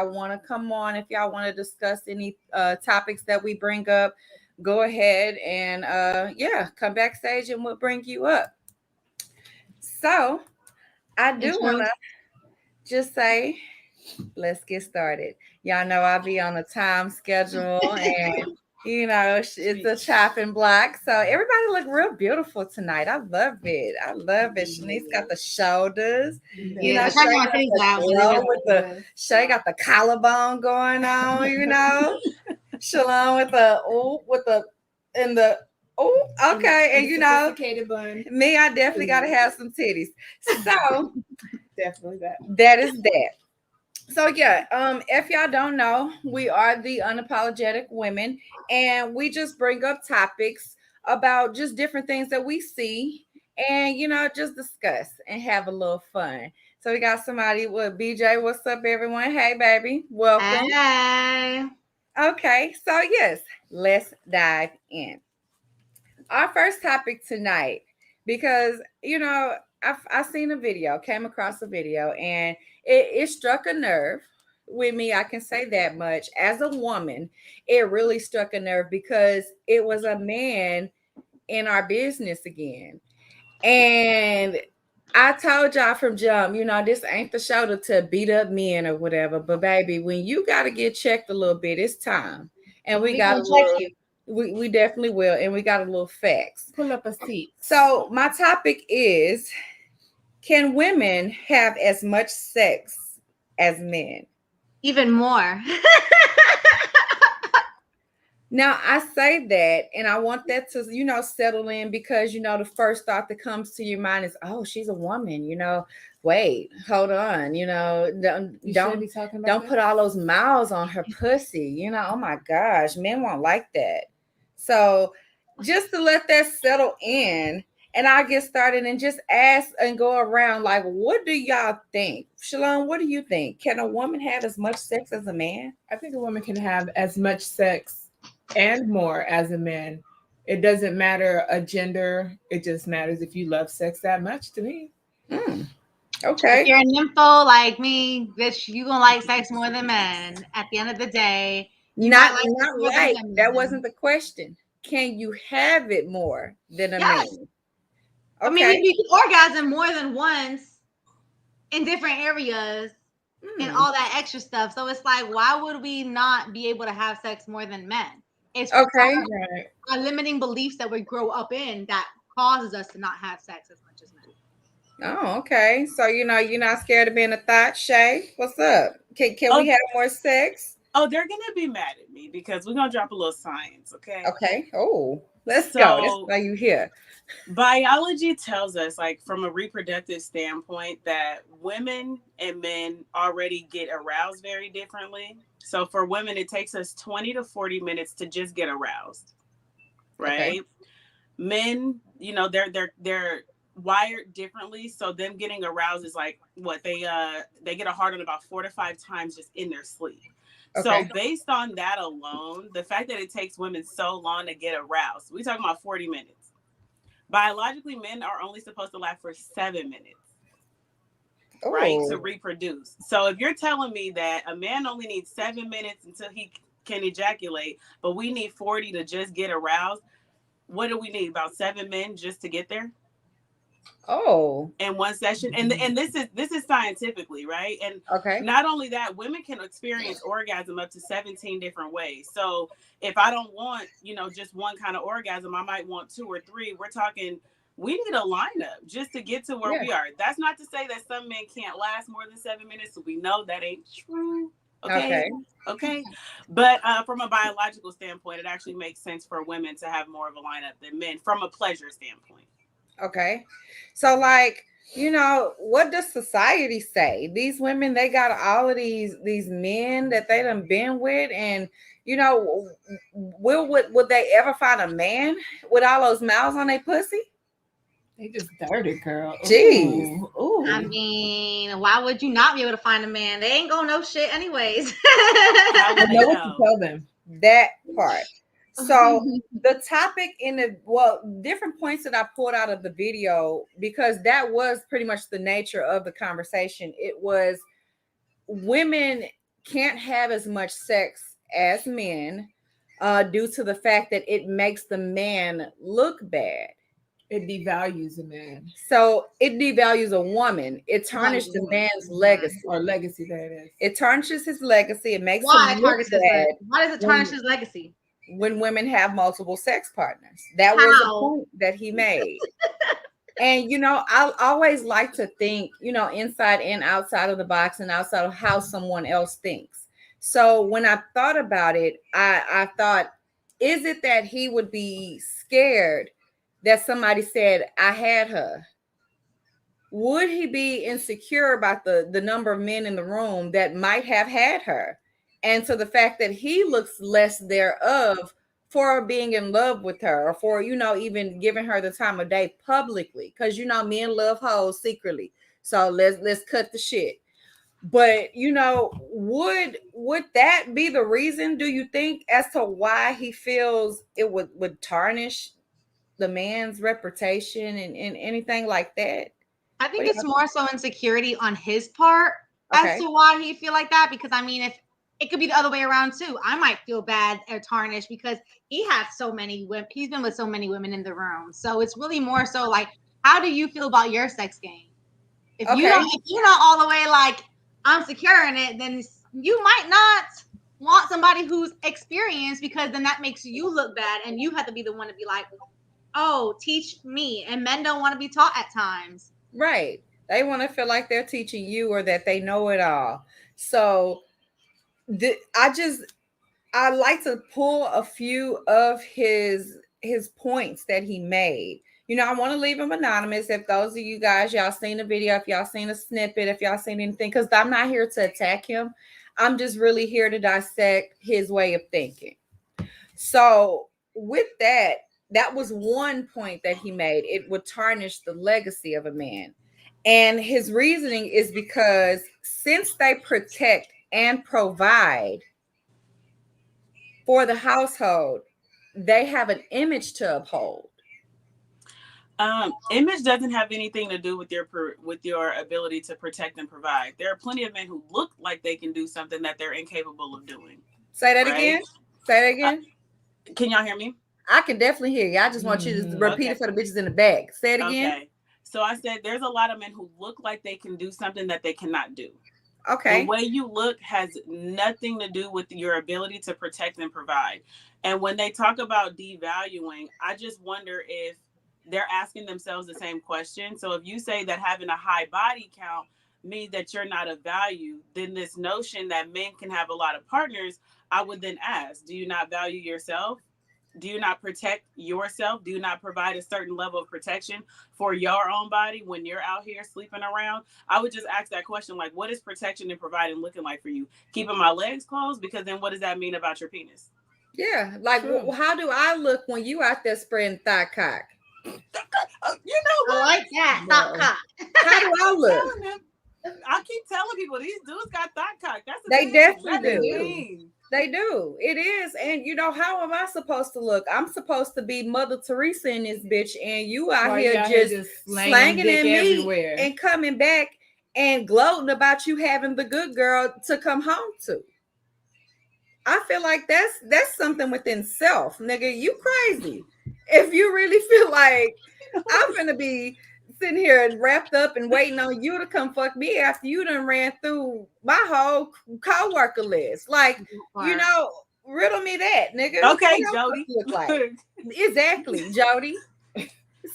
want to come on, if y'all want to discuss any topics that we bring up, go ahead and yeah, come backstage and we'll bring you up. So I do want Intro. to just say, let's get started. Y'all know I'll be on a time schedule and it's a chopping block. So everybody look real beautiful tonight. I love it. I love it. Shanice got the shoulders. Yeah, the Shay fact that my got face the loud, but it glow is with what it the is. Shay got the collarbone going on. Shalom with the in the okay, and sophisticated bun. me, I definitely gotta have some titties. So Definitely that. that is that. So yeah, if y'all don't know, we are the Unapologetic Women, and we just bring up topics about just different things that we see, and just discuss and have a little fun. So we got somebody with BJ. What's up, everyone? Hey, baby, welcome. Hey. Okay, so yes, let's dive in. Our first topic tonight, because I seen a video, came across a video, and it struck a nerve with me. I can say that much. As a woman, it really struck a nerve because it was a man in our business again. And I told y'all from jump, this ain't the show to beat up men or whatever. But baby, when you got to get checked a little bit, it's time. And we got a gonna check little, you. we definitely will. And we got a little facts. Pull up a seat. So my topic is, can women have as much sex as men? Even more. Now I say that, and I want that to, settle in, because the first thought that comes to your mind is, oh, she's a woman. Wait, hold on. Don't be talking about don't put all those miles on her pussy. Oh my gosh, men won't like that. So just to let that settle in, and I'll get started and just ask and go around like, what do y'all think? Shalom, what do you think? Can a woman have as much sex as a man? I think a woman can have as much sex and more as a man. It doesn't matter a gender. It just matters if you love sex that much to me. Okay. If you're a nympho like me, bitch, you gonna like sex more than men. At the end of the day, you Not might like sex not more than right. women. That wasn't the question. Can you have it more than a Yes. man? I mean, Okay. we can orgasm more than once in different areas and all that extra stuff. So it's like, why would we not be able to have sex more than men? It's Okay. Right. our limiting beliefs that we grow up in that causes us to not have sex as much as men. Oh, okay. So you're not scared of being a thought, Shay. What's up? Can we have more sex? Oh, they're gonna be mad at me because we're gonna drop a little science, okay? Okay. Oh, let's go. That's So why you here. biology tells us, like from a reproductive standpoint, that women and men already get aroused very differently. So for women, it takes us 20 to 40 minutes to just get aroused, Okay. right? Men, they're wired differently. So them getting aroused is like what they get a hard on about 4 to 5 times just in their sleep. So Okay. based on that alone, the fact that it takes women so long to get aroused, we talking about 40 minutes. Biologically, men are only supposed to last for 7 minutes, right, to Oh. reproduce. So if you're telling me that a man only needs 7 minutes until he can ejaculate, but we need 40 to just get aroused, what do we need? About 7 men just to get there Oh. in one session? And this is scientifically, right? And Okay. not only that, women can experience orgasm up to 17 different ways. So if I don't want, just one kind of orgasm, I might want two or three. We're talking, we need a lineup just to get to where we are. That's not to say that some men can't last more than 7 minutes. So we know that ain't true. Okay. But from a biological standpoint, it actually makes sense for women to have more of a lineup than men from a pleasure standpoint. Okay. So like, what does society say? These women, they got all of these men that they done been with, and would they ever find a man with all those mouths on their pussy? They just dirty, girl. Jeez. Ooh. I mean, why would you not be able to find a man? They ain't gonna know shit anyways. How would I they know what to know? tell them. That part. So the topic different points that I pulled out of the video, because that was pretty much the nature of the conversation. It was, women can't have as much sex as men due to the fact that it makes the man look bad. It devalues a man. So it devalues a woman. It tarnishes the man's legacy. Or legacy, that is. It tarnishes his legacy. It makes Why him look bad. Why does it tarnish his legacy? When women have multiple sex partners. That How? was the point that he made. And, you know, I always like to think, you know, inside and outside of the box and outside of how someone else thinks. So when I thought about it, I thought, is it that he would be scared that somebody said, I had her? Would he be insecure about the number of men in the room that might have had her? And so the fact that he looks less thereof for being in love with her, or for, you know, even giving her the time of day publicly, because, you know, men love hoes secretly. So let's cut the shit. But, you know, would that be the reason, do you think, as to why he feels it would tarnish the man's reputation and anything like that? I think it's more so insecurity on his part as to why he feel like that. Because I mean, if it could be the other way around too, I might feel bad or tarnished because he has so many women. He's been with so many women in the room. So it's really more so like, how do you feel about your sex game? If you don't, if you're not all the way like I'm secure in it, then you might not want somebody who's experienced, because then that makes you look bad, and you have to be the one to be like, oh, teach me. And men don't want to be taught at times. Right. They want to feel like they're teaching you or that they know it all. So I like to pull a few of his points that he made. You know, I want to leave him anonymous. If those of you guys, y'all seen the video, if y'all seen a snippet, if y'all seen anything, because I'm not here to attack him. I'm just really here to dissect his way of thinking. So with that, that was one point that he made. It would tarnish the legacy of a man. And his reasoning is because since they protect and provide for the household, they have an image to uphold. Image doesn't have anything to do with your ability to protect and provide. There are plenty of men who look like they can do something that they're incapable of doing. Say that again. Say that again. Can y'all hear me? I can definitely hear you. I just want you to repeat it for the bitches in the back. Say it again. Okay. So I said there's a lot of men who look like they can do something that they cannot do. Okay. The way you look has nothing to do with your ability to protect and provide. And when they talk about devaluing, I just wonder if they're asking themselves the same question. So if you say that having a high body count means that you're not of value, then this notion that men can have a lot of partners, I would then ask, do you not value yourself? Do you not protect yourself? Do you not provide a certain level of protection for your own body when you're out here sleeping around? I would just ask that question, like, what is protection and providing looking like for you? Keeping my legs closed? Because then what does that mean about your penis? Yeah, like, how do I look when you out there spreading thigh cock? You know what? I like that. Thigh cock. How do I look? I keep telling people these dudes got thigh cock. That's the they thing. definitely do. They do. It is. And you know, how am I supposed to look? I'm supposed to be Mother Teresa in this bitch, and you out here just slanging in me everywhere and coming back and gloating about you having the good girl to come home to. I feel like that's something within self, nigga. You crazy if you really feel like I'm gonna be sitting here and wrapped up and waiting on you to come fuck me after you done ran through my whole co-worker list. Like, you know, riddle me that, nigga. Okay, Jody. Look like? Exactly, Jody.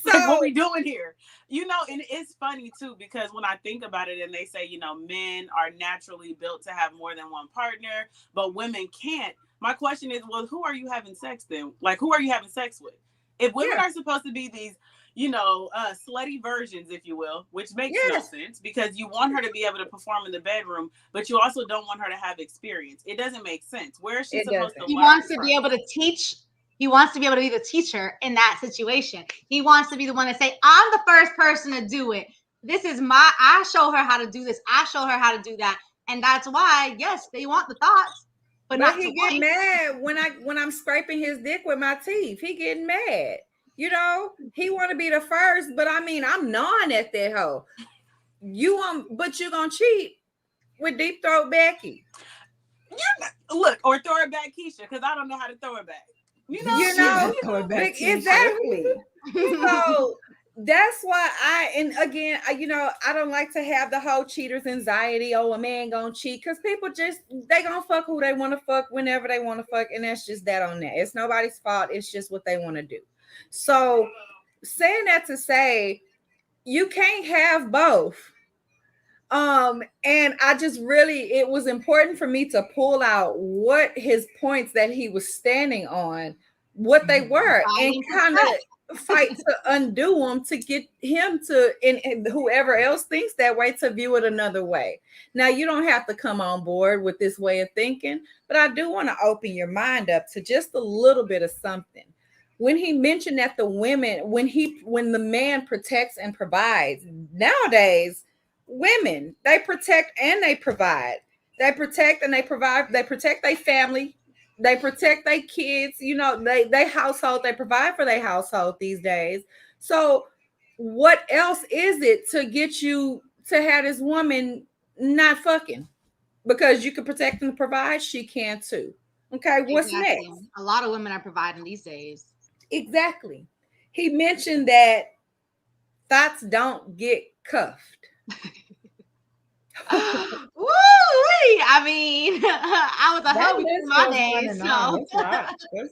So what we doing here? You know, and it's funny too, because when I think about it and they say, you know, men are naturally built to have more than one partner, but women can't. My question is, well, who are you having sex then? Like, who are you having sex with? If women are supposed to be these, you know, slutty versions, if you will, which makes no sense, because you want her to be able to perform in the bedroom, but you also don't want her to have experience. It doesn't make sense. Where is she supposed to learn? He wants to be able to teach. He wants to be able to be the teacher in that situation. He wants to be the one to say, I'm the first person to do it. This is I show her how to do this. I show her how to do that. And that's why, yes, they want the thoughts. But not he get mad when I'm scraping his dick with my teeth. He getting mad. You know, he want to be the first, but I mean, I'm gnawing at that hoe. But you gonna cheat with Deep Throat Becky. Look, or throw it back, Keisha, because I don't know how to throw it back. Throw it back to Exactly. So that's why I don't like to have the whole cheaters anxiety. Oh, a man gonna cheat, because people they gonna fuck who they want to fuck whenever they want to fuck, and that's just that on that. It's nobody's fault. It's just what they want to do. So saying that to say you can't have both. And it was important for me to pull out what his points that he was standing on, what they were, and kind of fight to undo them to get him to, and whoever else thinks that way, to view it another way. Now, you don't have to come on board with this way of thinking, but I do want to open your mind up to just a little bit of something. When he mentioned that the women, when the man protects and provides, nowadays, women, they protect and they provide. They protect and they provide. They protect their family. They protect their kids. They household. They provide for their household these days. So what else is it to get you to have this woman not fucking? Because you can protect and provide, she can too. Okay, what's next? A lot of women are providing these days. Exactly. He mentioned that thoughts don't get cuffed. Woo! I mean, I was a hoe in my days.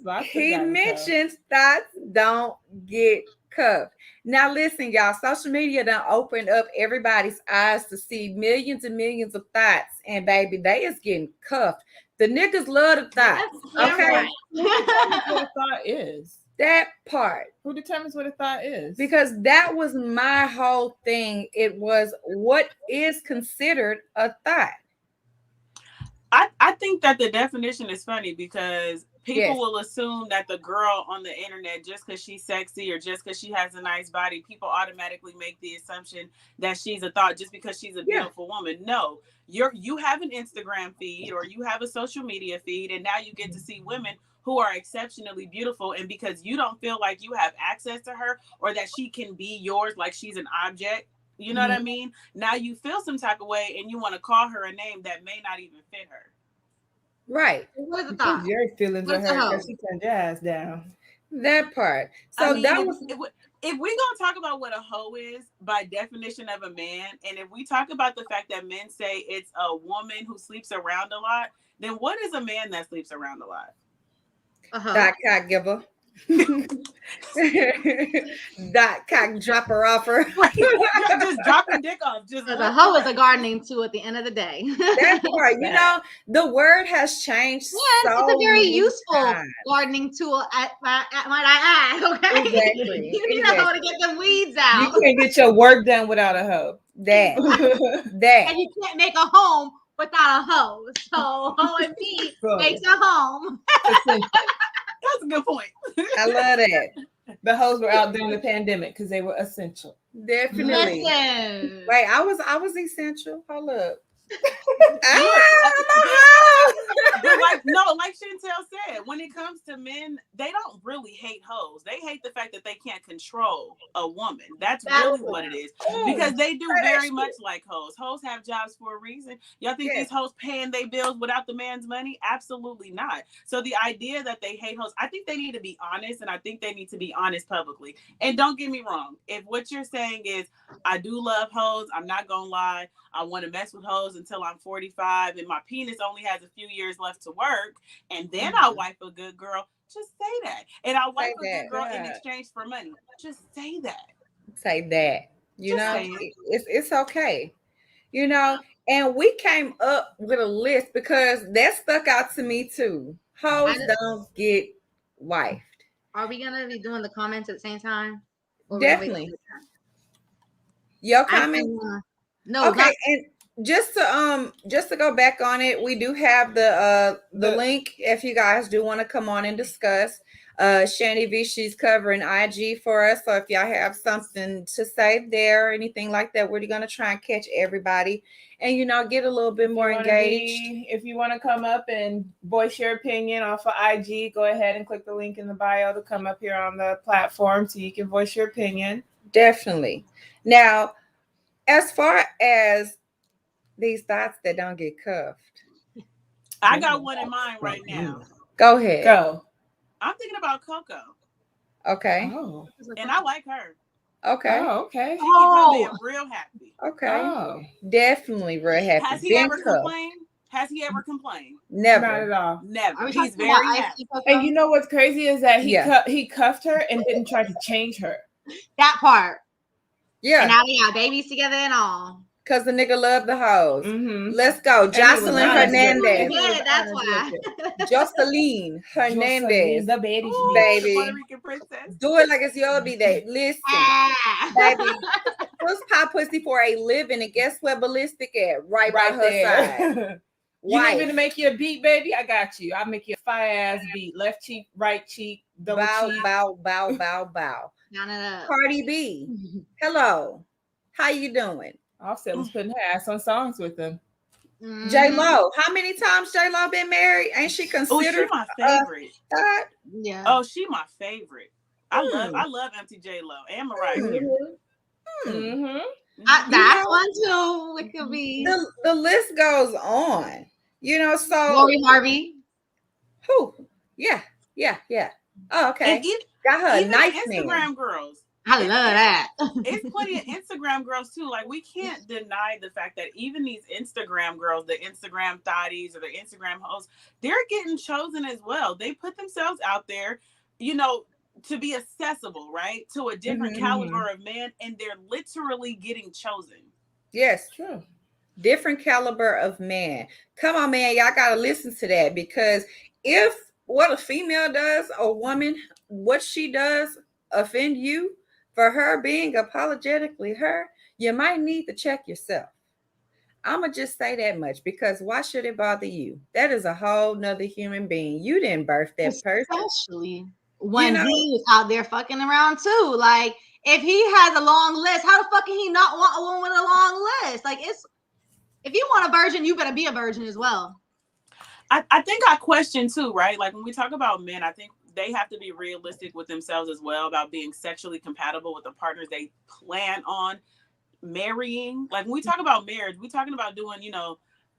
So he mentions thoughts don't get cuffed. Now listen, y'all, social media done opened up everybody's eyes to see millions and millions of thoughts, and baby, they is getting cuffed. The niggas love the thoughts. Okay. Who determines what a thought is? That part. Who determines what a thought is? Because that was my whole thing. It was, what is considered a thought? I think that the definition is funny because people will assume that the girl on the internet, just because she's sexy or just because she has a nice body, people automatically make the assumption that she's a thought just because she's a beautiful woman. No, you have an Instagram feed or you have a social media feed, and now you get to see women who are exceptionally beautiful, and because you don't feel like you have access to her or that she can be yours, like she's an object, you know what I mean? Now you feel some type of way and you want to call her a name that may not even fit her. Right. What is the thought? Your feelings are hurt because she turned your ass down. That part. So that was... If we're going to talk about what a hoe is by definition of a man, and if we talk about the fact that men say it's a woman who sleeps around a lot, then what is a man that sleeps around a lot? That cock giver. That cock dropper offer. Just dropping dick off. Just the hoe is a gardening tool at the end of the day. That's right. The word has changed. Yes, it's a very useful gardening tool. Might I add? Okay. Exactly. You need a hoe to get the weeds out. You can't get your work done without a hoe. That. And you can't make a home without a hoe. So hoe and me makes a home. That's a good point. I love that. The hoes were out during the pandemic because they were essential. Definitely. Listen. Wait, I was essential. Hold up. Like Chantel said, when it comes to men, they don't really hate hoes. They hate the fact that they can't control a woman. That's really what it is. Because they do very much like hoes. Hoes have jobs for a reason. Y'all think these hoes paying their bills without the man's money? Absolutely not. So the idea that they hate hoes, I think they need to be honest, and I think they need to be honest publicly. And don't get me wrong. If what you're saying is, I do love hoes, I'm not gonna lie, I want to mess with hoes until I'm 45 and my penis only has a few years left to work, and then I'll wife a good girl. Just say that. And I'll wife a good girl in exchange for money. Just say that. Say that. It's okay. And we came up with a list because that stuck out to me too. Hoes don't get wifed. Are we gonna be doing the comments at the same time? Definitely. Your comment? No. Okay, and just to go back on it, we do have the link if you guys do want to come on and discuss. Shanny V, she's covering IG for us, so if y'all have something to say there or anything like that, we're gonna try and catch everybody and get a little bit more engaged. If you want to come up and voice your opinion off of IG, go ahead and click the link in the bio to come up here on the platform so you can voice your opinion. Definitely. Now, as far as these thoughts that don't get cuffed, I got one in mind right now. Go ahead. Go. I'm thinking about Coco. Okay. Oh. And I like her. Okay. Oh, okay. She keep her man real happy. Okay. Oh. Definitely real happy. Has he ever complained? Has he ever complained? Never. Not at all. Never. Are we He's talking very about happy. And you know what's crazy is that Yeah. he cuffed her and didn't try to change her. That part. Yeah. And now they got babies together and all. Because the nigga love the hoes. Mm-hmm. Let's go. And he was Jocelyn honest with Hernandez. it. Yeah, that's why. Jocelyn Hernandez. The baby. Ooh, Baby. the Puerto Rican princess. Do it like it's your B-Day. Listen, baby. Puss pop pussy for a living. And guess where Ballistic at? Right by her side. You need me to make you a beat, baby? I got you. I'll make you a fire-ass beat. Left cheek, right cheek, double cheek. Bow. Count it up. Cardi B. Hello. How you doing? Offset was putting her ass on songs with them. Mm-hmm. J-Lo. How many times J-Lo been married? Ain't she considered? Oh, she my favorite. Yeah. Oh, she my favorite. I love Empty J-Lo and Mariah Carey. Mm-hmm. That's one too. It could be the list goes on. You know, so Lori Harvey. Who? Yeah. Oh, okay. And got her even nice Instagram name. girls. I love that. It's plenty of Instagram girls too. Like, we can't deny the fact that even these Instagram girls, the Instagram thotties or the Instagram hosts, they're getting chosen as well. They put themselves out there, you know, to be accessible, right, to a different caliber of man, and they're literally getting chosen. Yes, true. Different caliber of man. Come on, man, y'all gotta listen to that, because if what a female does, a woman, what she does offend you for her being apologetically her, you might need to check yourself. I'ma just say that much, because why should it bother you? That is a whole nother human being. You didn't birth that person. Especially when he was out there fucking around too. Like, if he has a long list, how the fuck can he not want a woman with a long list? Like, it's, if you want a virgin, you better be a virgin as well. I think I question too, right? Like, when we talk about men, I think they have to be realistic with themselves as well about being sexually compatible with the partners they plan on marrying. Like, when we talk about marriage, we're talking about doing,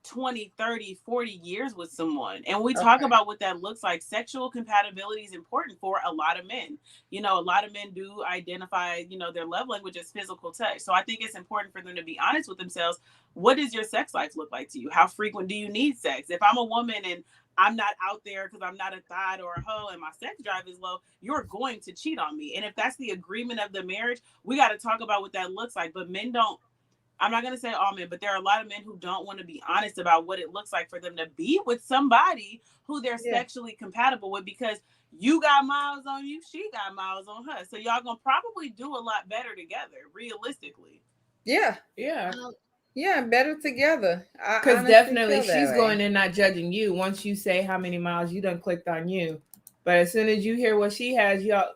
20, 30, 40 years with someone. And we talk about what that looks like. Sexual compatibility is important for a lot of men. A lot of men do identify, their love language as physical touch. So I think it's important for them to be honest with themselves. What does your sex life look like to you? How frequent do you need sex? If I'm a woman and I'm not out there because I'm not a thot or a hoe and my sex drive is low, you're going to cheat on me. And if that's the agreement of the marriage, we got to talk about what that looks like. But men don't, I'm not going to say all men, but there are a lot of men who don't want to be honest about what it looks like for them to be with somebody who they're sexually compatible with, because you got miles on you, she got miles on her. So y'all going to probably do a lot better together, realistically. Yeah, better together. Because definitely she's going in not judging you once you say how many miles you done clicked on you. But as soon as you hear what she has, y'all,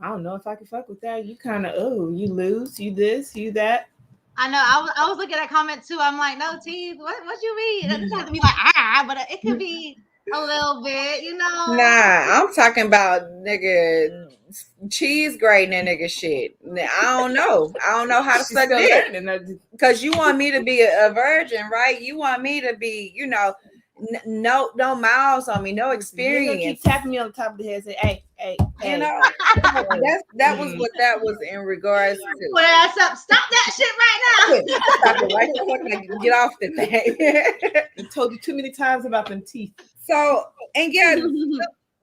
I don't know if I can fuck with that. You kind of, you lose, you this, you that. I know. I was looking at that comment too. I'm like, no, T, what you mean? It doesn't have to be like, but it could be a little bit, Nah, I'm talking about nigga cheese grating that nigga shit. I don't know how to suck dick, because you want me to be a virgin, right? You want me to be, no miles on me, no experience. You keep tapping me on the top of the head and say, hey. That was what that was in regards to. Put ass up. Stop that shit right now. Stop it right the fuck, get off the thing. I told you too many times about them teeth. So, and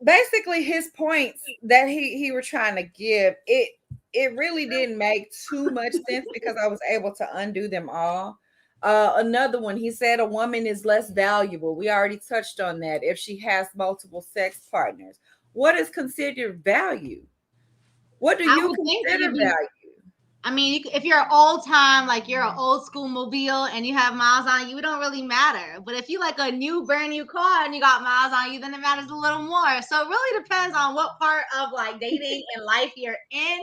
basically his points that he were trying to give, it really didn't make too much sense, because I was able to undo them all. Another one, he said a woman is less valuable. We already touched on that if she has multiple sex partners. What is considered value? What do you consider value? I mean, if you're an old time, like you're an old school mobile and you have miles on you, it don't really matter. But if you like a brand new car and you got miles on you, then it matters a little more. So it really depends on what part of like dating and life you're in,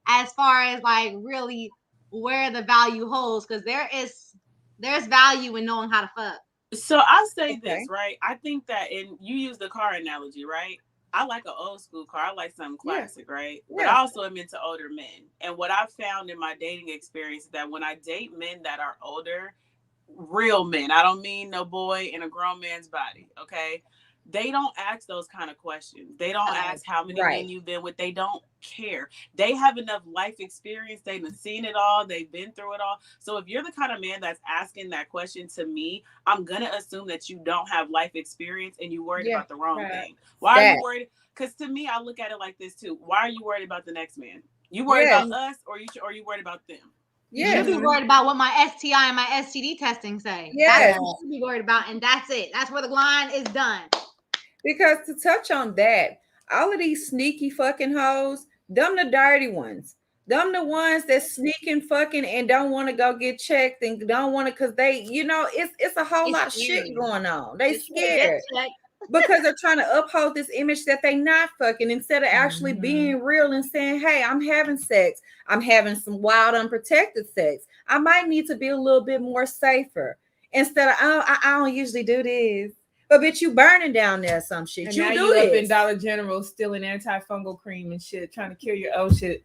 as far as like really where the value holds. Because there's value in knowing how to fuck. So I'll say this, right? I think that, and you use the car analogy, right? I like an old school car. I like something classic, right? But I also am into older men. And what I've found in my dating experience is that when I date men that are older, real men, I don't mean no boy in a grown man's body, okay? They don't ask those kind of questions. They don't ask how many men you've been with. They don't care. They have enough life experience. They've seen it all. They've been through it all. So if you're the kind of man that's asking that question to me, I'm going to assume that you don't have life experience and you worried about the wrong thing. Why are you worried? Because to me, I look at it like this too. Why are you worried about the next man? You worried about us, or you worried about them? You should be worried about what my STI and my STD testing say. That's what you should be worried about, and that's it. That's where the line is done. Because to touch on that, all of these sneaky fucking hoes, them the dirty ones. Them the ones that sneaking fucking and don't want to go get checked and don't want to, because they, it's a whole lot of shit going on. They scared because they're trying to uphold this image that they not fucking, instead of actually being real and saying, hey, I'm having sex. I'm having some wild, unprotected sex. I might need to be a little bit more safer. Instead of, I don't usually do this. But bitch, you burning down there some shit. And you now do you this. Up in Dollar General stealing antifungal cream and shit, trying to cure your old shit.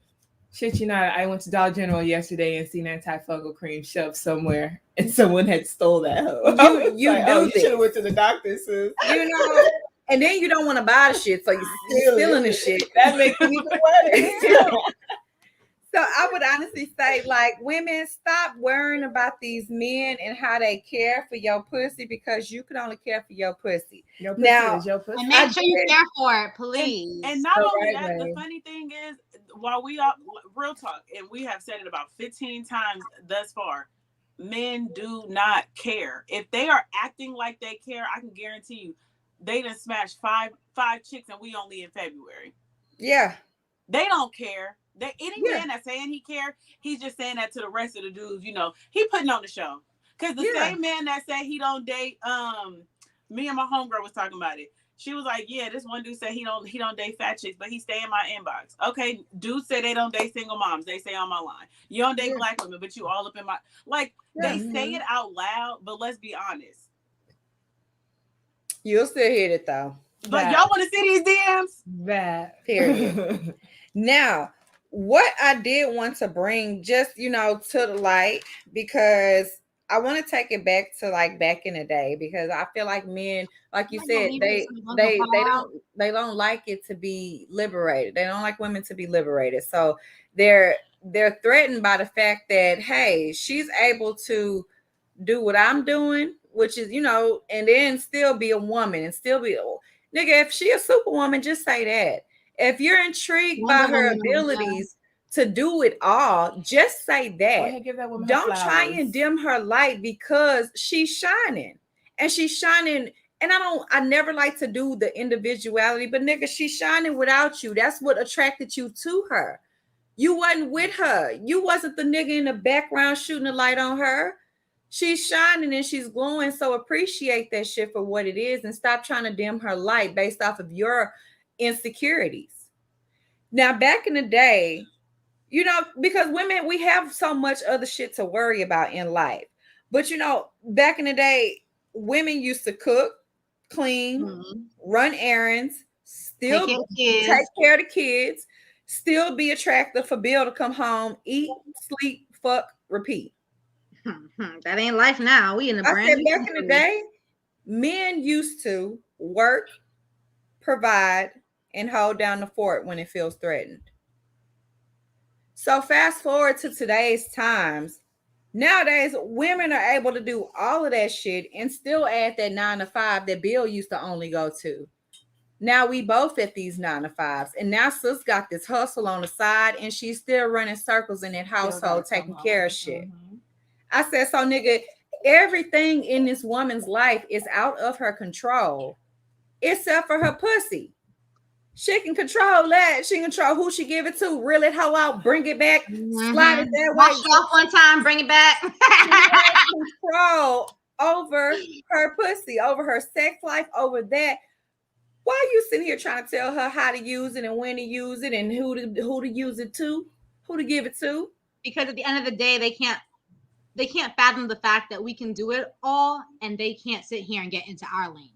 Shit, I went to Dollar General yesterday and seen antifungal cream shoved somewhere, and someone had stole that hoe. You should have went to the doctor, sis. And then you don't want to buy the shit, so you're stealing the shit. That makes it even worse. So I would honestly say, like, women, stop worrying about these men and how they care for your pussy, because you can only care for your pussy. Your pussy is your pussy. And make sure you care for it, please. And not only that, the funny thing is, while we are real talk, and we have said it about 15 times thus far, men do not care. If they are acting like they care, I can guarantee you, they done smashed five chicks, and we only in February. Yeah, they don't care. Any man that's saying he care, he's just saying that to the rest of the dudes. He putting on the show. Because the same man that said he don't date, me and my homegirl was talking about it. She was like, yeah, this one dude said he don't date fat chicks, but he stay in my inbox. Okay, dudes say they don't date single moms. They say on my line. You don't date black women, but you all up in my, they say it out loud, but let's be honest. You'll still hit it though. But y'all want to see these DMs? That. Period. Now, what I did want to bring just, to the light, because I want to take it back to back in the day, because I feel like men, like you said, they don't like it to be liberated. They don't like women to be liberated. So they're threatened by the fact that, hey, she's able to do what I'm doing, which is, and then still be a woman and still be, nigga, if she a superwoman, just say that. If you're intrigued by her abilities to do it all, just say that. Don't try and dim her light because she's shining. And she's shining. And I never like to do the individuality, but nigga, she's shining without you. That's what attracted you to her. You wasn't with her. You wasn't the nigga in the background shooting the light on her. She's shining and she's glowing. So appreciate that shit for what it is and stop trying to dim her light based off of your insecurities. Now, back in the day, because women, we have so much other shit to worry about in life. But, back in the day, women used to cook, clean, run errands, still take care of the kids, still be attractive for Bill to come home, eat, sleep, fuck, repeat. That ain't life now. We in the brand new back in the day, men used to work, provide, and hold down the fort when it feels threatened. So fast forward to today's times. Nowadays, women are able to do all of that shit and still add that 9 to 5 that Bill used to only go to. Now we both at these 9 to 5s, and now sis got this hustle on the side, and she's still running circles in that household, taking care of shit. I said, so nigga, everything in this woman's life is out of her control, except for her pussy. She can control that. She can control who she give it to. Reel it hoe out, bring it back, slide it that way. Wash it off one time, bring it back. Control over her pussy, over her sex life, over that. Why are you sitting here trying to tell her how to use it and when to use it and who to use it to, who to give it to? Because at the end of the day, they can't fathom the fact that we can do it all, and they can't sit here and get into our lane.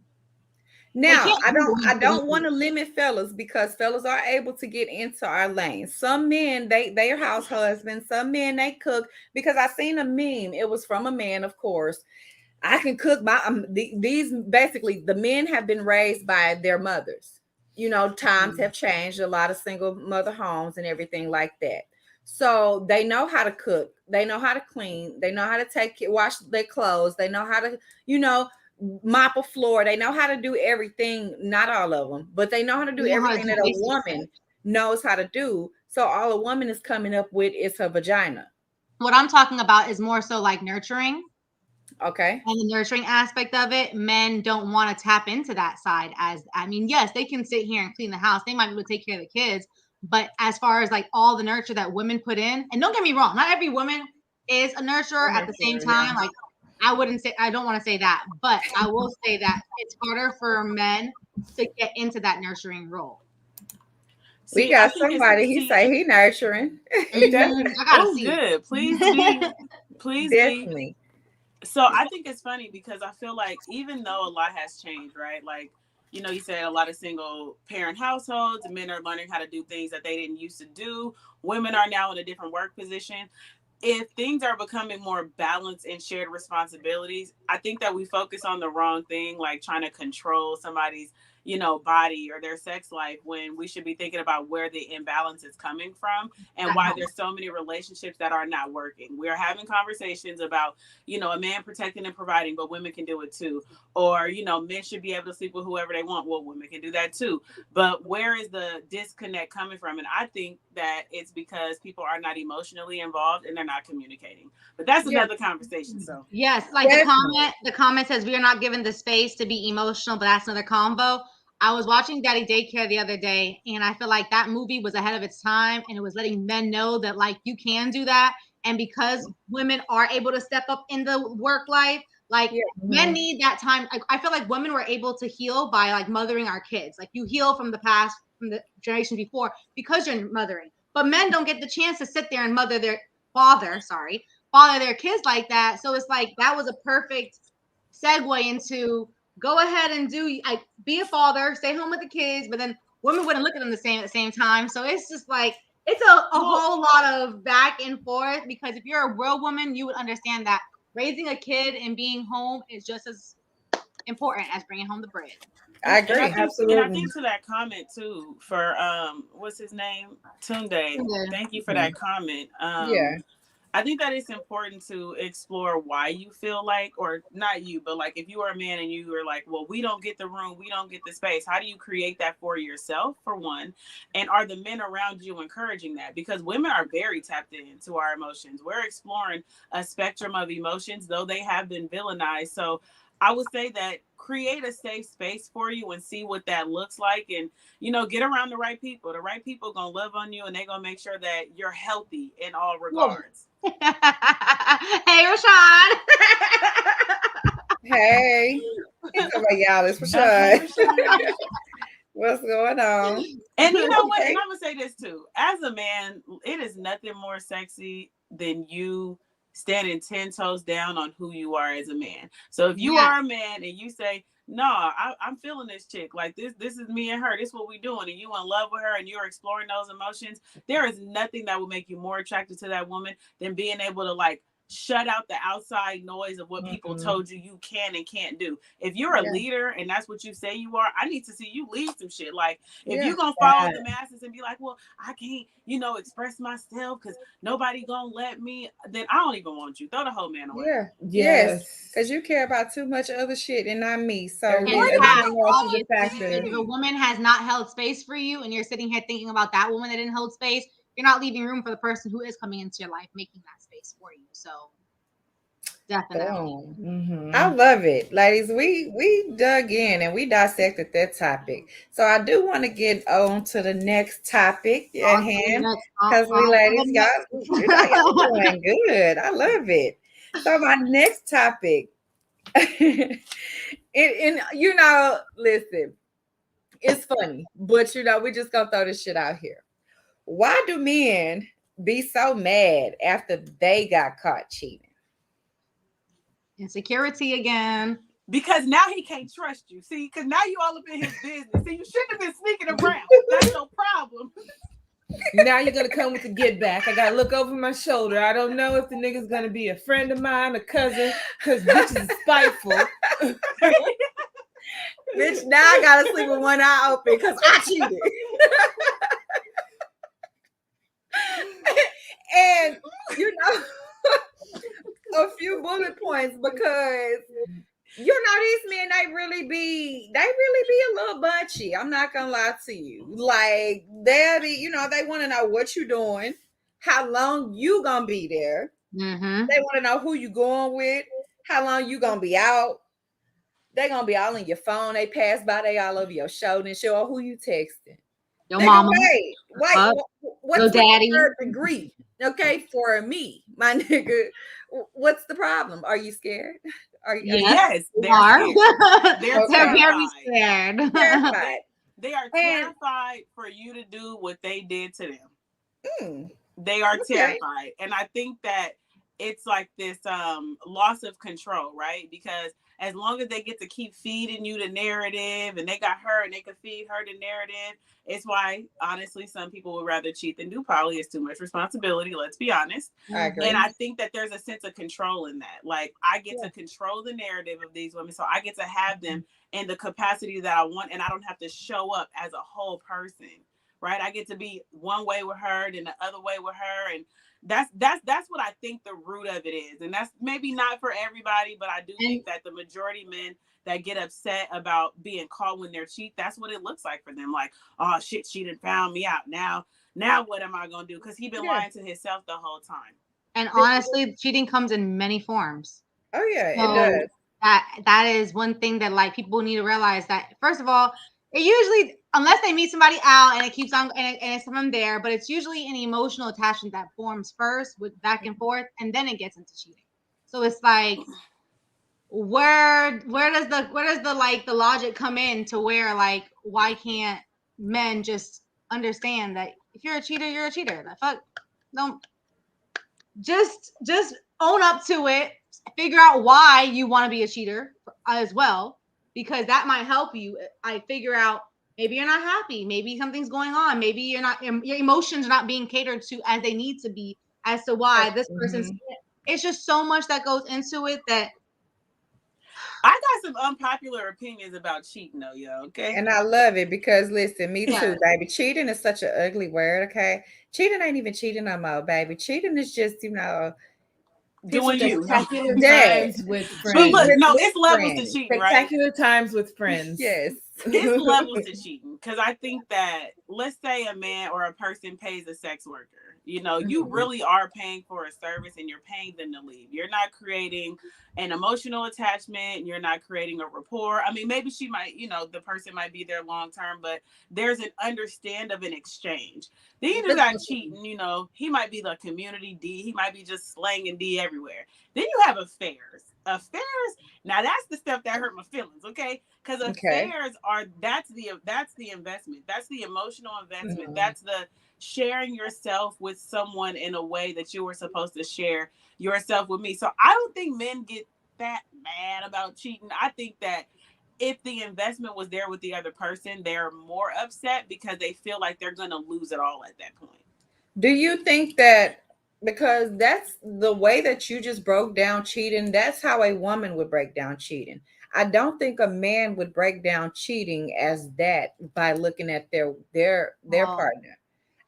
Now, I don't want to limit fellas because fellas are able to get into our lane. Some men, they are house husbands. Some men, they cook, because I seen a meme. It was from a man, of course. I can cook these basically the men have been raised by their mothers. You know, times have changed, a lot of single mother homes and everything like that. So they know how to cook, they know how to clean, they know how to wash their clothes, they know how to, mop a floor, they know how to do everything. Not all of them, but they know how to do everything that a woman knows how to do. So all a woman is coming up with is her vagina. What I'm talking about is more so like nurturing. Okay. And the nurturing aspect of it, men don't want to tap into that side. Yes, they can sit here and clean the house. They might be able to take care of the kids. But as far as like all the nurture that women put in, and don't get me wrong, not every woman is a nurturer at the same time. Yeah. Like I don't want to say that, but I will say that it's harder for men to get into that nurturing role. See, we got somebody, he say he nurturing. Oh, good. Please be. Please definitely. Be. So I think it's funny because I feel like even though a lot has changed, right? Like, you said a lot of single parent households, men are learning how to do things that they didn't used to do. Women are now in a different work position. If things are becoming more balanced and shared responsibilities, I think that we focus on the wrong thing, like trying to control somebody's, body or their sex life, when we should be thinking about where the imbalance is coming from and why there's so many relationships that are not working. We're having conversations about, a man protecting and providing, but women can do it too. Or, men should be able to sleep with whoever they want. Well, women can do that too. But where is the disconnect coming from? And I think that it's because people are not emotionally involved and they're not communicating. But that's another conversation. So yes, like the comment says we are not given the space to be emotional, but that's another combo. I was watching Daddy Daycare the other day, and I feel like that movie was ahead of its time, and it was letting men know that like you can do that. And because women are able to step up in the work life, like men need that time. Like, I feel like women were able to heal by like mothering our kids. Like you heal from the past, from the generation before, because you're mothering. But men don't get the chance to sit there and father their kids like that. So it's like that was a perfect segue into go ahead and be a father, stay home with the kids, but then women wouldn't look at them the same at the same time. So it's just like it's a whole lot of back and forth, because if you're a real woman, you would understand that raising a kid and being home is just as important as bringing home the bread. I agree. Absolutely. And I think to that comment too, for what's his name? Tunde. Thank you for that comment. I think that it's important to explore why you feel like, or not you, but like if you are a man and you are like, well, we don't get the room, we don't get the space. How do you create that for yourself, for one? And are the men around you encouraging that? Because women are very tapped into our emotions. We're exploring a spectrum of emotions, though they have been villainized. So I would say that create a safe space for you and see what that looks like. And, get around the right people. The right people going to love on you, and they're going to make sure that you're healthy in all regards. Hey, Rashawn. Hey. Oh my y'all, it's Rashawn. What's going on? And you know what? And I'm going to say this too. As a man, it is nothing more sexy than you standing 10 toes down on who you are as a man. So if you are a man and you say, no, I'm feeling this chick, like this is me and her, this is what we doing, and you in love with her and you're exploring those emotions, there is nothing that will make you more attracted to that woman than being able to like shut out the outside noise of what people told you can and can't do. If you're a leader and that's what you say you are, I need to see you lead some shit. Like if you're gonna follow the masses and be like, well, I can't, express myself because nobody gonna let me, then I don't even want you. Throw the whole man away. Yes, because you care about too much other shit and not me. So if a woman has not held space for you and you're sitting here thinking about that woman that didn't hold space, you're not leaving room for the person who is coming into your life, making that space for you. So definitely. I love it, ladies. We dug in and we dissected that topic. So I do want to get on to the next topic at hand, because we ladies, y'all doing good. I love it. So my next topic, listen, it's funny, but we just gonna throw this shit out here. Why do men be so mad after they got caught cheating? Insecurity again. Because now he can't trust you. See, because now you all up in his business. See, you shouldn't have been sneaking around. That's your problem. Now you're gonna come with the get back. I gotta look over my shoulder. I don't know if the nigga's gonna be a friend of mine, a cousin, because bitch is spiteful. Bitch, now I gotta sleep with one eye open because I cheated. And you know, a few bullet points, because you know these men, they really be a little bunchy. I'm not gonna lie to you. Like they'll be, you know, they want to know what you doing, how long you gonna be there. Mm-hmm. They want to know who you going with, how long you gonna be out. They gonna be all in your phone. They pass by, they all over your shoulder and show who you texting. Your mama. Wait, what's your daddy? The third degree? Okay, for me, my nigga, what's the problem? Are you scared? Are you? Yes, they are. They're very scared. Terrified. They are terrified for you to do what they did to them. They are terrified, and I think that it's like this loss of control, right? Because as long as they get to keep feeding you the narrative, and they got her and they can feed her the narrative, it's why, honestly, some people would rather cheat than do poly. It's too much responsibility, let's be honest. I agree. And I think that there's a sense of control in that. Like, I get to control the narrative of these women, so I get to have them in the capacity that I want, and I don't have to show up as a whole person, right? I get to be one way with her, then the other way with her, and that's what I think the root of it is. And that's maybe not for everybody, but I do think that the majority of men that get upset about being caught when they're cheat, that's what it looks like for them. Like, oh shit, she done found me out. Now what am I gonna do? Because he been lying to himself the whole time. And honestly, cheating comes in many forms. Oh yeah, so it does. That is one thing that like people need to realize, that first of all, it usually, unless they meet somebody out and it keeps on and it's from there, but it's usually an emotional attachment that forms first with back and forth, and then it gets into cheating. So it's like, where does the like the logic come in to where, like, why can't men just understand that if you're a cheater, you're a cheater? Like, fuck, don't just own up to it. Figure out why you want to be a cheater as well, because that might help you. I figure out, maybe you're not happy, maybe something's going on, maybe your emotions are not being catered to as they need to be, as to why this person's. It's just so much that goes into it that I got some unpopular opinions about cheating, though, yo. Okay, and I love it because, listen, me too, baby. Cheating is such an ugly word. Okay, cheating ain't even cheating no more, baby. Cheating is just, you know, doing you spectacular times with friends. But look, no, it's levels to cheating, right? Spectacular times with friends. Yes, it's levels to cheating, because I think that, let's say a man or a person pays a sex worker. You know, you really are paying for a service, and you're paying them to leave. You're not creating an emotional attachment. You're not creating a rapport. I mean, maybe she might, you know, the person might be there long term, but there's an understand of an exchange. Then you just got cheating. You know, he might be the community D. He might be just slanging D everywhere. Then you have affairs. Now that's the stuff that hurt my feelings, okay? Because affairs are that's the investment. That's the emotional investment. That's the sharing yourself with someone in a way that you were supposed to share yourself with me. So I don't think men get that mad about cheating. I think that if the investment was there with the other person, they're more upset because they feel like they're going to lose it all at that point. Do you think that, because that's the way that you just broke down cheating, that's how a woman would break down cheating? I don't think a man would break down cheating as that by looking at their partner.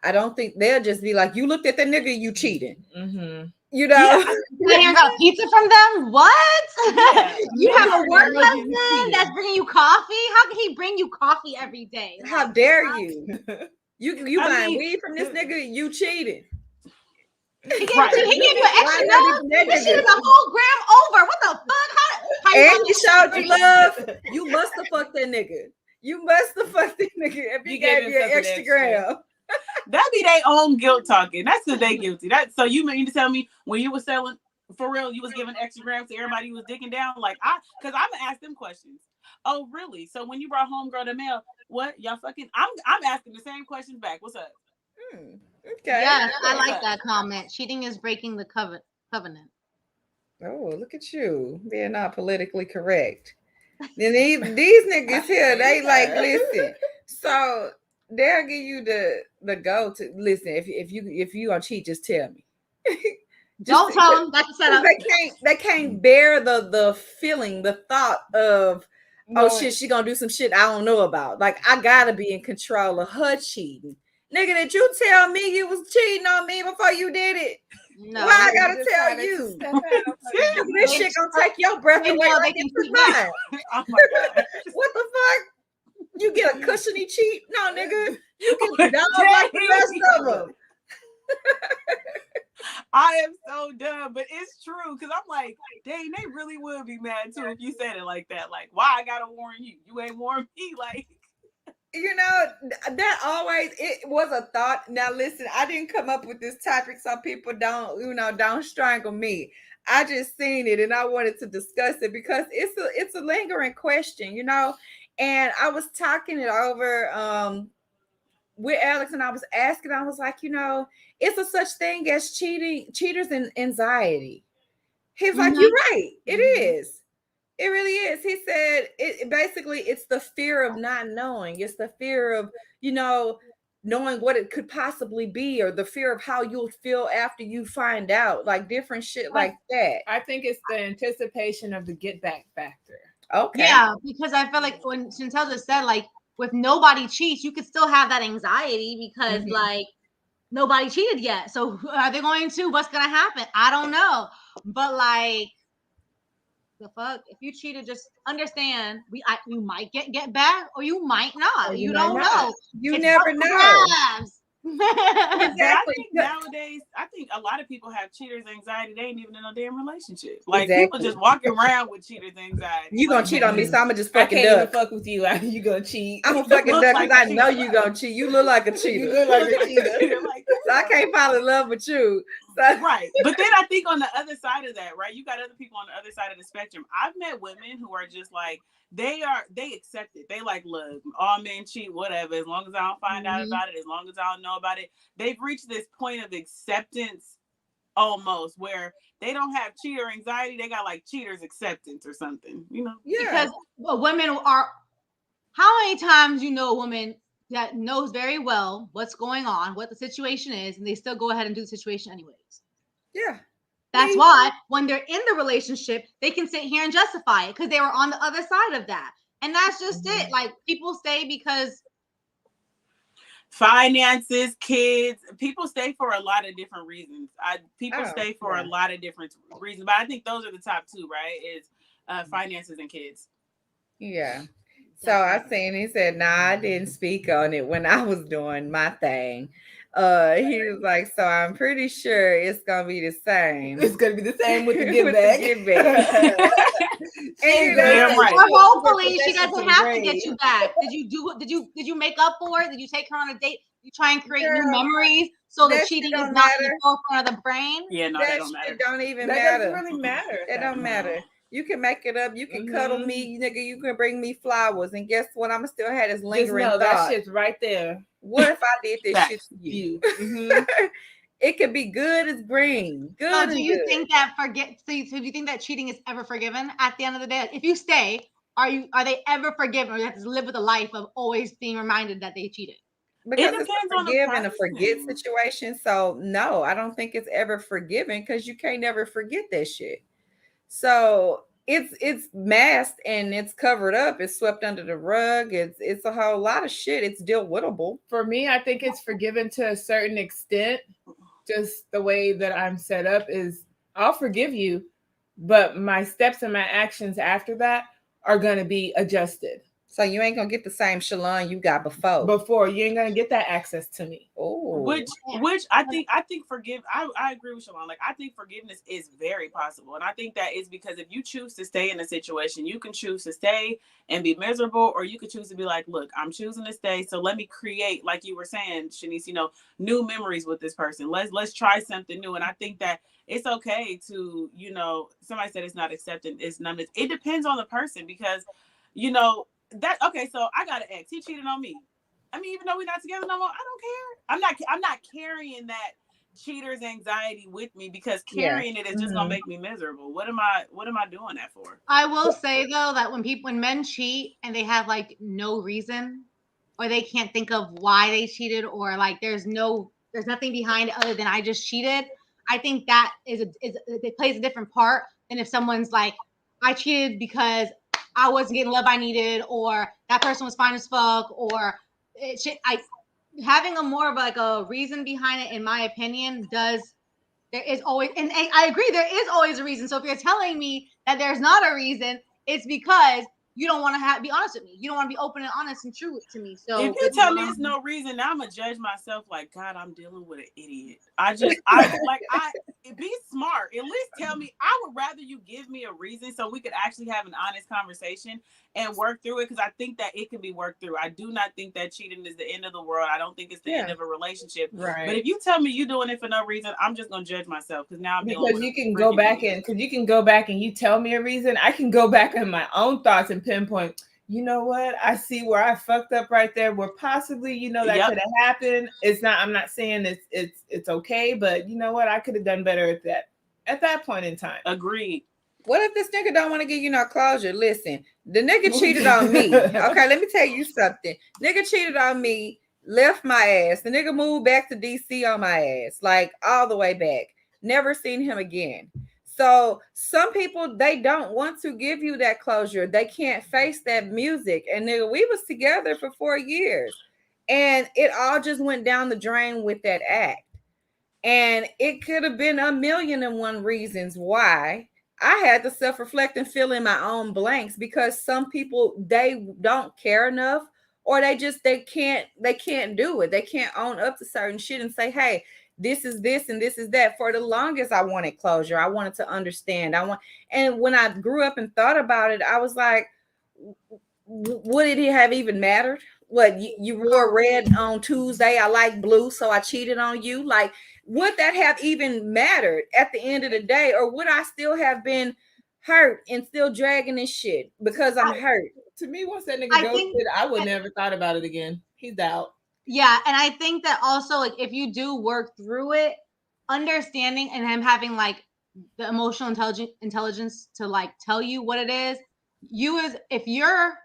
I don't think they'll just be like, you looked at the nigga, you cheating. You know, you got pizza from them. What? Yeah. You have a work husband that's bringing you coffee? How can he bring you coffee every day? How dare you? You buying weed from this nigga? You cheating? He gave you an extra note. This shit is a whole gram over. What the fuck? How and he showed you love. You must have fucked that nigga. You must have fucked that nigga if he gave you an extra gram. That be their own guilt talking. That's because they guilty. So you mean to tell me when you was selling for real, you was giving extra grams to everybody you was digging down? Like, because I'm gonna ask them questions. Oh, really? So when you brought homegirl the mail, what y'all fucking? I'm asking the same questions back. What's up? Okay. Yeah, I like that comment. Cheating is breaking the covenant. Oh, look at you being not politically correct. Then these niggas here, they like, listen. So they'll give you the go to listen. If you gonna cheat, just tell me. Don't tell them. That's the setup. They can't bear the feeling, the thought of, oh shit, she gonna do some shit I don't know about. Like, I gotta be in control of her cheating. Nigga, did you tell me you was cheating on me before you did it? No, why I gotta tell you? This shit gonna take your breath away. Like mine. Oh my God. What the fuck? You get a cushiony cheat? No, nigga. You get dog like the rest of them. I am so dumb, but it's true because I'm like, dang, they really would be mad too if you said it like that. Like, why I gotta warn you? You ain't warned me. Like, you know, that always it was a thought. Now listen, I didn't come up with this topic so people don't strangle me. I just seen it and I wanted to discuss it because it's a lingering question, you know. And I was talking it over with Alex, and I was asking, I was like, you know, it's a such thing as cheaters and anxiety. He's like, you're right. It is. It really is. He said it's the fear of not knowing. It's the fear of, you know, knowing what it could possibly be, or the fear of how you'll feel after you find out, like different shit like that. I think it's the anticipation of the get back factor. Okay. Yeah, because I feel like when Chantel just said, like, with nobody cheats, you could still have that anxiety because like nobody cheated yet. So are they going to? What's gonna happen? I don't know. But like, the fuck, if you cheated, just understand you might get back or you might not. You don't know. You never know. Exactly. Nowadays, I think a lot of people have cheaters anxiety. They ain't even in a damn relationship. Like people just walking around with cheaters anxiety. You gonna cheat on me, so I'm gonna just fucking fuck with you. You gonna cheat? I'm gonna fucking duck because I know you gonna cheat. You look like a cheater. You look like a cheater. So I can't fall in love with you. So. Right. But then I think on the other side of that, right? You got other people on the other side of the spectrum. I've met women who are just like, they accept it. They like, look, all men cheat, whatever. As long as I don't find out about it, as long as I don't know about it. They've reached this point of acceptance almost where they don't have cheater anxiety. They got like cheaters acceptance or something, you know? Yeah. Because women are, how many times you know a woman that knows very well what's going on, what the situation is, and they still go ahead and do the situation anyways? Yeah. That's why when they're in the relationship, they can sit here and justify it because they were on the other side of that. And that's just it. Like, people stay because finances, kids, people stay for a lot of different reasons. People stay for a lot of different reasons, but I think those are the top two, right? Is finances and kids. Yeah. So I seen, he said, nah, I didn't speak on it when I was doing my thing. He was like, so I'm pretty sure it's gonna be the same. It's gonna be the same with the give back. And right. Or hopefully she doesn't have to get you back. Did you make up for it? Did you take her on a date? You try and create new memories so the cheating is not in the forefront of the brain? Yeah, no, that don't matter. It don't even matter. That doesn't really matter. It don't matter. You can make it up. You can cuddle me, nigga. You can bring me flowers, and guess what? I'ma still have this lingering thought. That shit's right there. What if I did this shit to you? It could be good as green. Good. So do you think that do you think that cheating is ever forgiven at the end of the day? If you stay, are they ever forgiven, or you have to live with a life of always being reminded that they cheated? Because it's a forgive and a forget situation. So no, I don't think it's ever forgiven because you can't never forget that shit. So it's masked and it's covered up. It's swept under the rug. It's a whole lot of shit. It's deal wittable. For me, I think it's forgiven to a certain extent. Just the way that I'm set up is I'll forgive you, but my steps and my actions after that are going to be adjusted. So you ain't gonna get the same shalom you got before. You ain't gonna get that access to me. Oh, which I think I agree with Shalon. Like, I think forgiveness is very possible, and I think that is because if you choose to stay in a situation, you can choose to stay and be miserable, or you could choose to be like, look, I'm choosing to stay, so let me create, like you were saying, Shanice, new memories with this person. Let's try something new, and I think that it's okay to, somebody said it's not accepting, it's numbness. It depends on the person because, so I got an ex. He cheated on me. I mean, even though we're not together no more, I don't care. I'm not carrying cheater's anxiety with me because carrying it is just gonna make me miserable. What am I doing that for? I will say though that when men cheat and they have like no reason, or they can't think of why they cheated, or like there's nothing behind it other than I just cheated, I think that it plays a different part than if someone's like, I cheated because I wasn't getting love I needed, or that person was fine as fuck, or having a more of like a reason behind it, in my opinion, there is always, and I agree, there is always a reason. So if you're telling me that there's not a reason, it's because you don't want to be honest with me. You don't want to be open and honest and true to me. So if you tell me it's no reason, now I'm gonna judge myself like, God, I'm dealing with an idiot. Be smart. At least tell me. I would rather you give me a reason so we could actually have an honest conversation and work through it, because I think that it can be worked through. I do not think that cheating is the end of the world. I don't think it's the end of a relationship. Right. But if you tell me you're doing it for no reason, I'm just gonna judge myself, because now I'm because you can go back and you tell me a reason. I can go back in my own thoughts and pinpoint, you know what? I see where I fucked up right there, where possibly, that could have happened. I'm not saying it's okay, but you know what? I could have done better at that point in time. Agreed. What if this nigga don't want to give you no closure? Listen, the nigga cheated on me. Okay, let me tell you something. Nigga cheated on me, left my ass. The nigga moved back to DC on my ass, like all the way back. Never seen him again. So some people, they don't want to give you that closure. They can't face that music. And nigga, we was together for 4 years. And it all just went down the drain with that act. And it could have been 1,000,001 reasons why. I had to self-reflect and fill in my own blanks, because some people, they don't care enough, or they can't do it. They can't own up to certain shit and say, hey, this is this and this is that. For the longest, I wanted closure. I wanted to understand. And when I grew up and thought about it, I was like, would it have even mattered? What, you wore red on Tuesday, I like blue, so I cheated on you? Like, would that have even mattered at the end of the day? Or would I still have been hurt and still dragging this shit because I'm hurt? To me, once that nigga ghosted, I would never thought about it again. He's out. Yeah, and I think that also, like, if you do work through it, understanding and him having like the emotional intelligence to like tell you what it is, if you're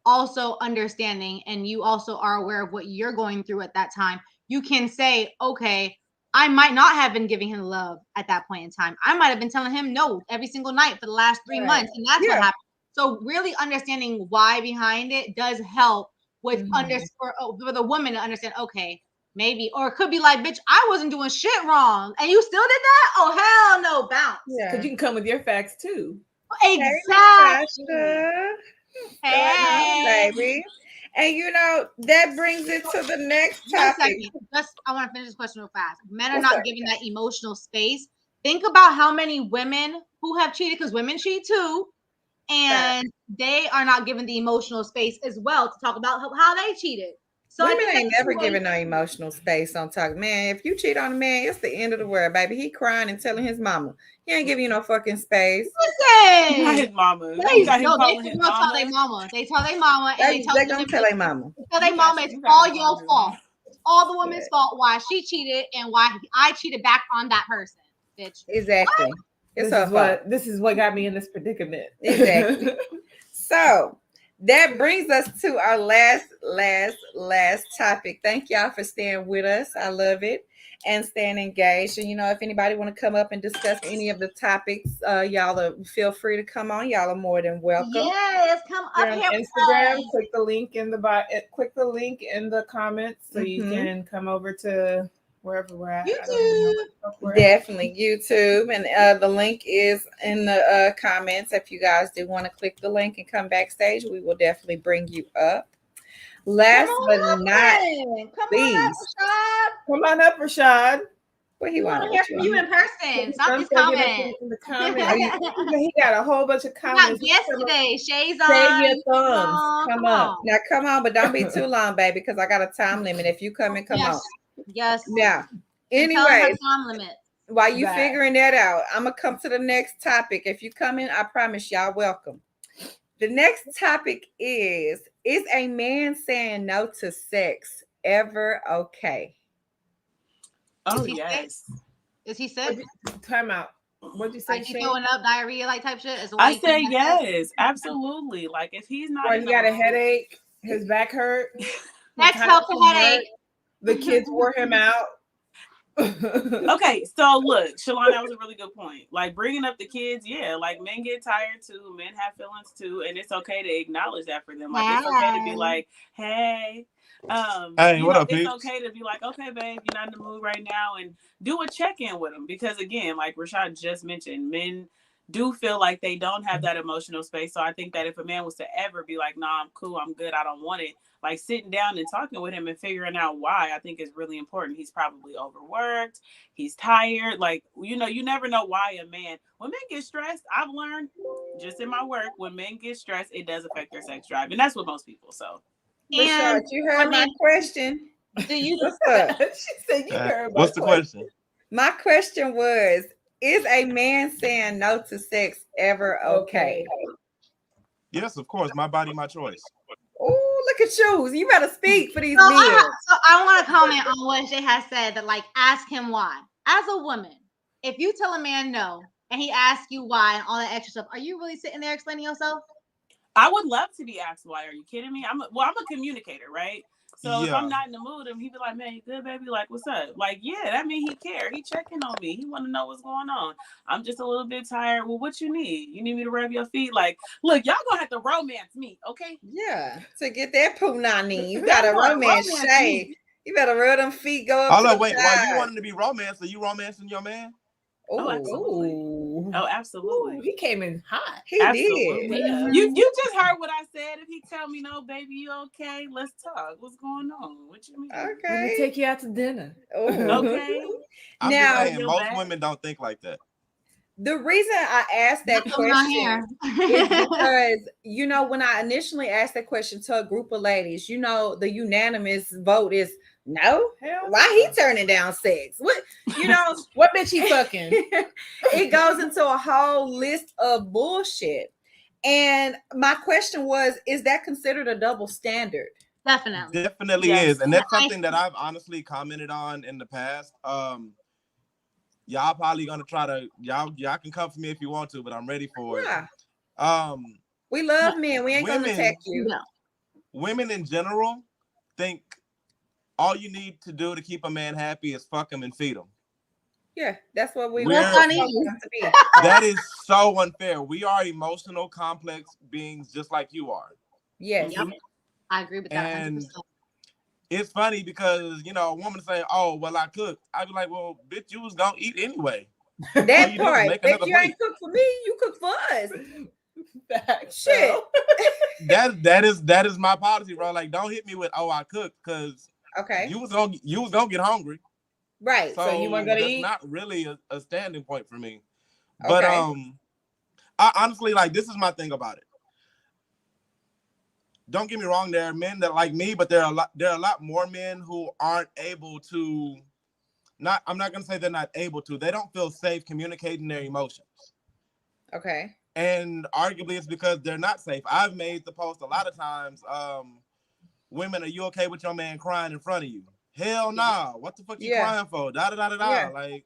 also understanding and you also are aware of what you're going through at that time, you can say, okay, I might not have been giving him love at that point in time. I might have been telling him no every single night for the last 3 months, and that's what happened. So really understanding why behind it does help with for the woman to understand, okay, maybe, or it could be like, bitch, I wasn't doing shit wrong and you still did that? Oh, hell no, bounce. Yeah. Because you can come with your facts too. Exactly. Hey, baby. And that brings it to the next topic. I want to finish this question real fast. Men are not giving that emotional space. Think about how many women who have cheated, because women cheat too, and they are not given the emotional space as well to talk about how they cheated. So women ain't never given no emotional space on talk. Man, if you cheat on a man, it's the end of the world, baby. He crying and telling his mama. He ain't giving you no fucking space. Listen, not his mama. They tell their mama. They tell their mama, and they gonna tell their mama. Tell their mama it's all your fault. It's all the woman's fault why she cheated and why I cheated back on that person, bitch. Exactly. This is what got me in this predicament. Exactly. So that brings us to our last topic. Thank y'all for staying with us. I love it. And staying engaged. And if anybody want to come up and discuss any of the topics, y'all feel free to come on. Y'all are more than welcome. Yes, come up here. Instagram, click the link in the comments so you can come over to wherever we're at. YouTube. Definitely YouTube. And the link is in the comments. If you guys do want to click the link and come backstage, we will definitely bring you up. Last but not least, come on up, Rashad. What he want to hear from you in person? Stop this comment. In the comments. He got a whole bunch of comments. Yesterday, Shay's on. Save your thumbs. Come up. Now, come on, but don't be too long, baby, because I got a time limit. If you come in, come on. Yes. Yeah. Anyway, time limit. While you figuring that out, I'm gonna come to the next topic. If you come in, I promise y'all welcome. The next topic is a man saying no to sex ever okay? Oh, yes. Is he sick? Time out. What'd you say? Like, he throwing up diarrhea, like type shit? I say yes, absolutely. Like if he's not, he got a headache, his back hurt. That's healthy headache. The kids wore him out. Okay, so look, Shalon, that was a really good point. Like bringing up the kids, yeah, like men get tired too, men have feelings too, and it's okay to acknowledge that for them. Like it's okay to be like, hey, what up, it's okay to be like, okay, babe, you're not in the mood right now, and do a check-in with them, because again, like Rashad just mentioned, men do feel like they don't have that emotional space. So I think that if a man was to ever be like, nah, I'm cool, I'm good, I don't want it, like sitting down and talking with him and figuring out why, I think is really important. He's probably overworked, he's tired, like, you never know why a man, when men get stressed, I've learned just in my work, when men get stressed, it does affect their sex drive, and that's with most people. So Rashad, you heard my question. Do you? What's up? She said you heard. What's the question? My question was: is a man saying no to sex ever okay? Yes, of course. My body, my choice. Oh, look at you! You better speak for these So men. I want to comment on what Jay has said. That like, ask him why. As a woman, if you tell a man no and he asks you why and all that extra stuff, are you really sitting there explaining yourself? I would love to be asked why. Are you kidding me? I'm a communicator, right? So if I'm not in the mood, and he'd be like, man, you good, baby? Like, what's up? Like, yeah, that means he care. He checking on me. He want to know what's going on. I'm just a little bit tired. Well, what you need? You need me to rub your feet? Like, look, y'all gonna have to romance me, okay? Yeah, to get that punani, you gotta romance Shay. You better rub them feet, go up. Hold on, wait. While you wanting to be romanced, are you romancing your man? Oh, absolutely. Oh, absolutely. Ooh, he came in hot. He did. Yeah. You just heard what I said. If he tell me, no, baby, you okay? Let's talk. What's going on? What you mean? Okay. Let me take you out to dinner. Okay. I'm now, just saying, most women don't think like that. The reason I asked that question is because, when I initially asked that question to a group of ladies, the unanimous vote is no. Hell why he turning down sex? What, what bitch he fucking? It goes into a whole list of bullshit. And my question was, is that considered a double standard? Definitely is. And that's something that I've honestly commented on in the past. Y'all probably gonna try to y'all can come for me if you want to, but I'm ready for it. We love men. We ain't gonna attack you. No. Women in general think all you need to do to keep a man happy is fuck him and feed him. Yeah, that's what we want to be. That is so unfair. We are emotional, complex beings just like you are. Yes. Yep. I agree with that. And 100%. it's funny because, a woman say, oh, well, I cook. I'd be like, well, bitch, you was going to eat anyway. That part. If you ain't cook for me, you cook for us. Shit. That is my policy, bro. Like, don't hit me with, oh, I cook, because you was gonna get hungry. Right. So you weren't going to eat? That's not really a standing point for me. But I honestly, like, this is my thing about it. Don't get me wrong, there are men that like me, but there are a lot more men who aren't able to. I'm not gonna say they're not able to. They don't feel safe communicating their emotions. Okay. And arguably, it's because they're not safe. I've made the post a lot of times. Women, are you okay with your man crying in front of you? Hell nah. What the fuck you crying for? Da da da da da. Yeah. Like,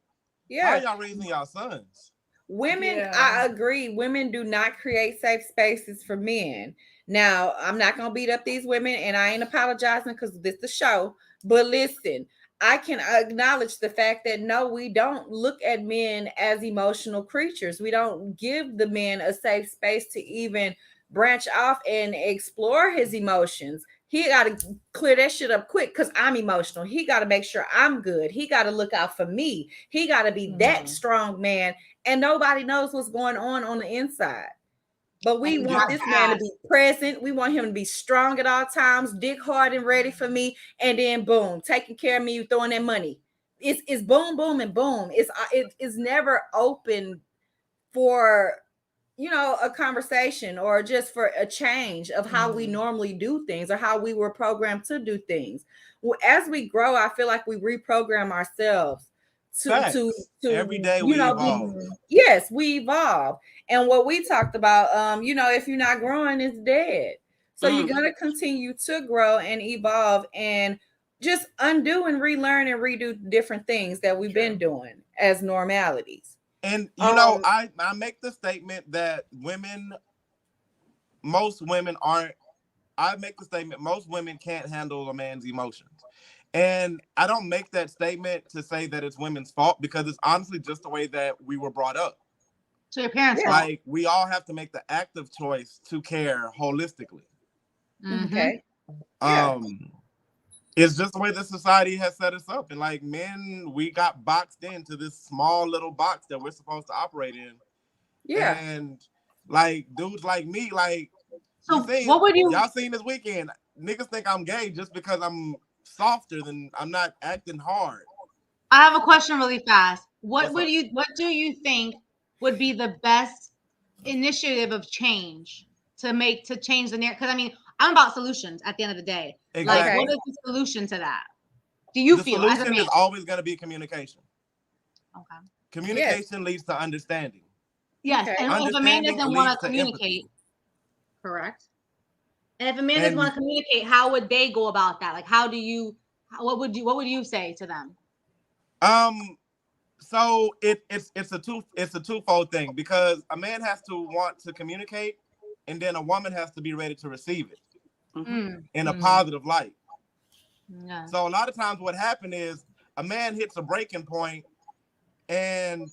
how are y'all raising y'all sons? Women, I agree. Women do not create safe spaces for men. Now, I'm not going to beat up these women, and I ain't apologizing because this is the show. But listen, I can acknowledge the fact that no, we don't look at men as emotional creatures. We don't give the men a safe space to even branch off and explore his emotions. He got to clear that shit up quick because I'm emotional. He got to make sure I'm good. He got to look out for me. He got to be that strong man. And nobody knows what's going on the inside. But we want this man to be present. We want him to be strong at all times, dick hard and ready for me. And then boom, taking care of me, you throwing that money. It's boom, boom, and boom. It's never open for a conversation or just for a change of how we normally do things or how we were programmed to do things. Well, as we grow, I feel like we reprogram ourselves to every day we evolve. Yes, we evolve. And what we talked about, if you're not growing, it's dead. So you're gonna continue to grow and evolve. And just undo and relearn and redo different things that we've been doing as normalities. And you know, I make the statement that most women can't handle a man's emotions. And I don't make that statement to say that it's women's fault, because it's honestly just the way that we were brought up. So your parents' fault. Like, we all have to make the active choice to care holistically. Okay. It's just the way that society has set us up. And like, men, we got boxed into this small little box that we're supposed to operate in. Yeah. And like, dudes like me, like, so what would you? Y'all seen this weekend? Niggas think I'm gay just because I'm softer than I'm not acting hard. I have a question really fast. What do you think would be the best initiative of change to change the narrative? Because I mean, I'm about solutions at the end of the day. Exactly. Like, what is the solution to that? Do you feel the solution is always going to be communication? Okay. Communication leads to understanding. Yes, and if a man doesn't want to communicate, correct. And if a man doesn't want to communicate, how would they go about that? Like, what would you say to them? So it's a twofold thing, because a man has to want to communicate, and then a woman has to be ready to receive it in a positive light. Yeah. So a lot of times what happens is a man hits a breaking point, and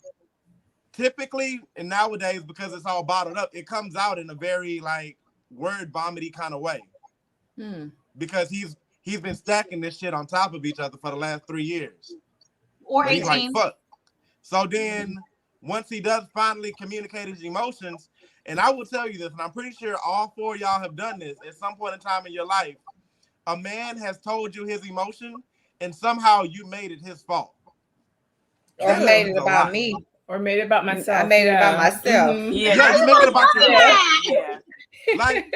typically, and nowadays, because it's all bottled up, it comes out in a very like word vomity kind of way. Because he's been stacking this shit on top of each other for the last 3 years. Or 18. He's like, fuck. So then once he does finally communicate his emotions, and I will tell you this, and I'm pretty sure all 4 of y'all have done this at some point in time in your life, a man has told you his emotion, and somehow you made it his fault. Or made it about me. Or made it about myself. I made it about myself. Yeah, you make it about yourself. Yeah. Like,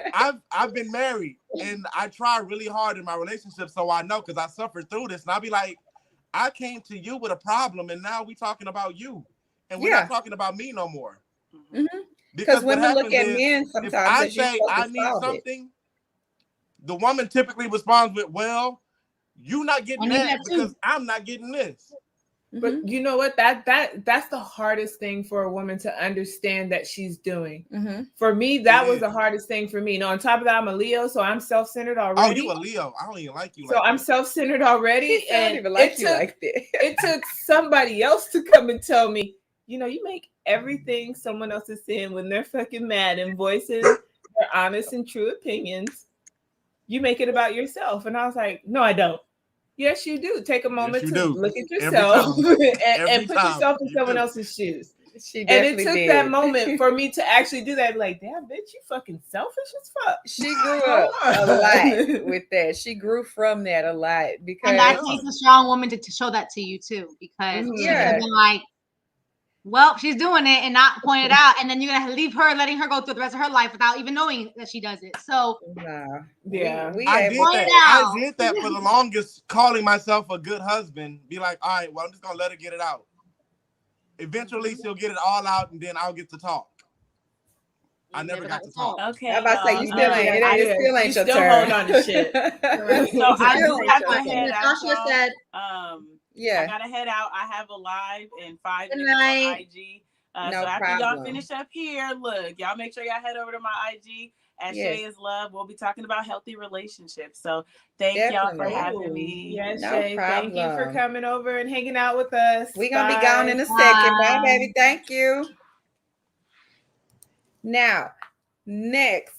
I've been married, and I try really hard in my relationship, so I know, because I suffered through this, and I'll be like, I came to you with a problem, and now we're talking about you, and we're not talking about me no more. Because women look at men sometimes. If I say I need something, the woman typically responds with, "Well, you not getting that because I'm not getting this." But you know what? That's the hardest thing for a woman to understand that she's doing. For me, that was the hardest thing for me. Now, on top of that, I'm a Leo, so I'm self-centered already. Oh, you a Leo? I don't even like you. So I'm self-centered already, I don't even like you like that. It took somebody else to come and tell me, you know, you make everything someone else is saying when they're fucking mad and voicing their honest and true opinions. You make it about yourself, and I was like, no, I don't. Yes, you do. Take a moment to look at yourself and put yourself in someone else's shoes. She and it definitely took did. that moment for me to actually do that. Like, damn, bitch, you fucking selfish as fuck. She grew up a lot with that. She grew from that a lot. Because, and that takes a strong woman to show that to you too. Because she could have been like, well, she's doing it and not point it out. And then you're going to leave her, letting her go through the rest of her life without even knowing that she does it. So, I did that for the longest, calling myself a good husband. Be like, all right, well, I'm just going to let her get it out. Eventually, she'll get it all out, and then I'll get to talk. I never got to talk. Okay. I'm about to say, you still ain't. It still ain't your turn. Hold on to shit. So I do have to head out. Natasha said, I gotta head out. I have a live in 5 Good minutes night. on IG. No so after problem. y'all finish up here, look, y'all make sure y'all head over to my IG at Shay is Love. We'll be talking about healthy relationships. So thank y'all for having me. Yes, No Shay. problem. Thank you for coming over and hanging out with us. We're gonna be gone in a second. Bye, baby. Thank you. Now, next.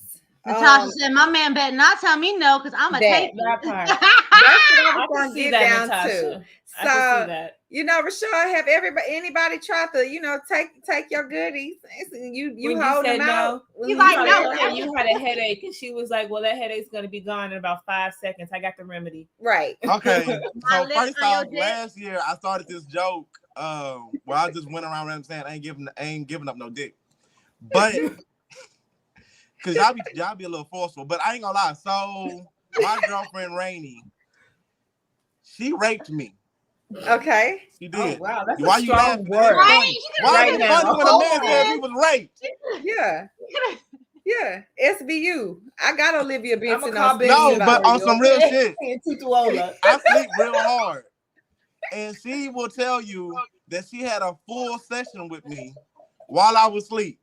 Natasha said, my man better not tell me no, because I'm a take that part. That's what I was gonna get down Natasha. to. So, you know, Rashad, have anybody tried to, take your goodies? You hold them out. He's like, no. You had a headache, and she was like, well, that headache's gonna be gone in about 5 seconds. I got the remedy. Right. Okay. So first off, last year I started this joke where I just went around saying I ain't giving up no dick. But because y'all be a little forceful, but I ain't gonna lie. So my girlfriend Rainey, she raped me. Okay. She did. Oh, wow, that's why a you strong laughing? word. Why is it funny when a man says he was raped? Yeah. Yeah, SVU. I got Olivia Benson call on Big No, speed but dial. on some real shit, Tutuola. I sleep real hard. And she will tell you that she had a full session with me while I was asleep.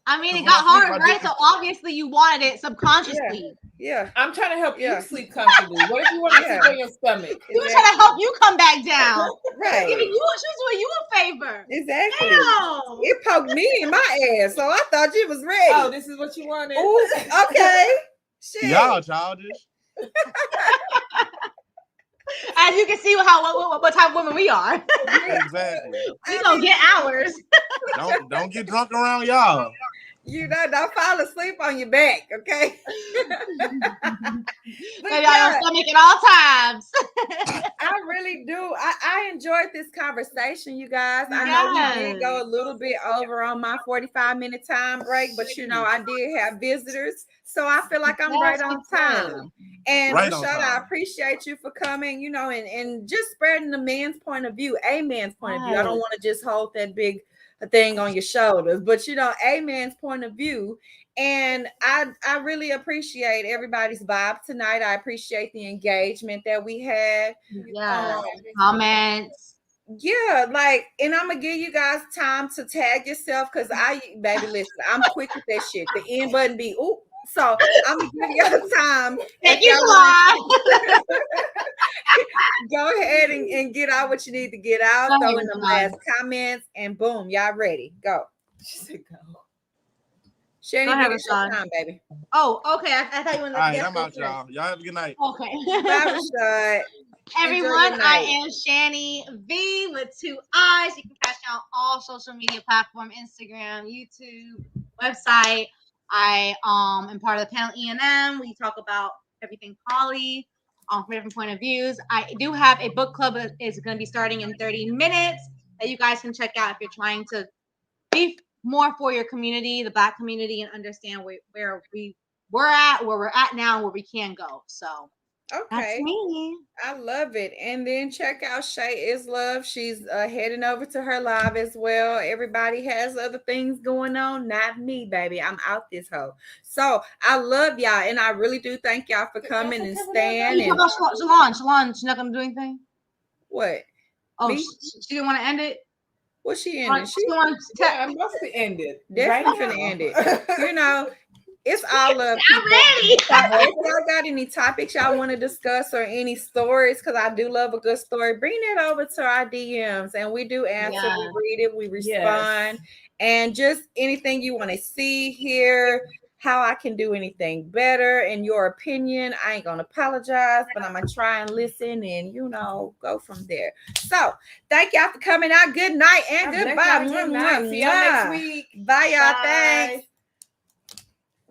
I mean, it got hard, right? So obviously you wanted it subconsciously. Yeah. I'm trying to help you sleep comfortably. What if you want to sleep on your stomach? She was trying to help you come back down. Right. She was doing you a favor. Exactly. Damn. It poked me in my ass, so I thought you was ready. Oh, this is what you wanted? Ooh, okay. Shit. Y'all childish. As you can see what type of women we are. Exactly. We gonna get ours. Don't get drunk around y'all. You know, don't fall asleep on your back, okay? But y'all stomach at all times. I really do. I enjoyed this conversation, you guys. I know we did go a little bit over on my 45-minute time break, but you know, I did have visitors, so I feel like I'm right on time. And right Rashad, I appreciate you for coming, you know, and just spreading the man's point of view, a man's point of view. I don't want to just hold that big thing on your shoulders, but you know, a man's point of view. And I really appreciate everybody's vibe tonight. I appreciate the engagement that we had. Yeah, comments. Yeah, like, and I'm gonna give you guys time to tag yourself because baby, listen, I'm quick with that shit. The end button be ooh. So I'm gonna give y'all time. Thank you, Fly. Go ahead and get out what you need to get out. Throw in the last comments, and boom, y'all ready. Go. She said go. Shani, it's your time, baby. Oh, okay. I thought you wanted to. All right, I'm out, y'all. Y'all have a good night. Okay. Bye, Rashad. Everyone, I am Shani V with 2 eyes. You can catch me on all social media platforms: Instagram, YouTube, website. I am part of the panel E&M. We talk about everything poly from different point of views. I do have a book club that is going to be starting in 30 minutes that you guys can check out if you're trying to be more for your community, the Black community, and understand where we're at now, and where we can go. So. Okay. That's me. I love it. And then check out Shay Is Love. She's heading over to her live as well. Everybody has other things going on. Not me, baby. I'm out this hoe. So I love y'all. And I really do thank y'all for coming and staying. You talk about Shalon. She's not going to do anything? What? Oh, she didn't want to end it? What's she ending? She wants to must be ended. Definitely gonna end it. You know. It's all love. I'm ready. If y'all got any topics y'all want to discuss or any stories, because I do love a good story, bring that over to our DMs and we do answer. Yeah. We read it, we respond, and just anything you want to see, hear, how I can do anything better in your opinion. I ain't gonna apologize, but I'm gonna try and listen and go from there. So thank y'all for coming out. Good night and goodbye. See y'all next week. Bye y'all. Thanks.